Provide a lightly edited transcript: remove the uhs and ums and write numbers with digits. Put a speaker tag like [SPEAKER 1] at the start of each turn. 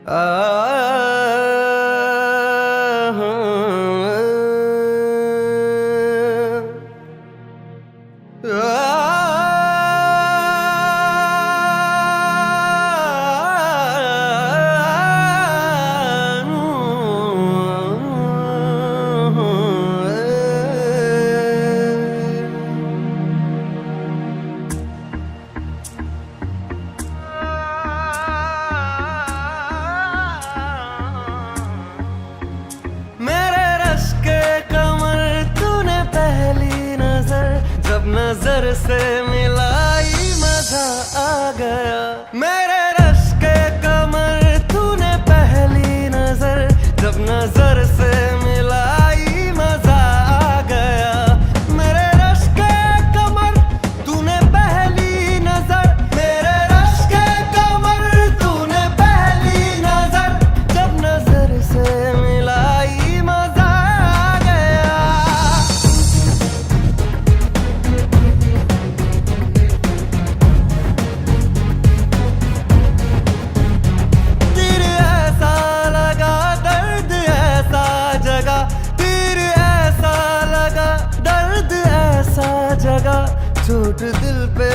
[SPEAKER 1] आ मेरे रश के कमर तूने पहली नजर जब नजर से मिलाई मजा आ गया। मेरे रश के कमर तूने पहली नजर जब नजर से मिलाई मजा आ गया। मेरे रश के कमर तूने पहली नजर, मेरे रश के कमर तूने पहली नजर जब नजर से मिलाई मजा आ गया। तीर ऐसा लगा दर्द ऐसा जगा, तीर ऐसा लगा दर्द ऐसा जगा, चोट दिल पे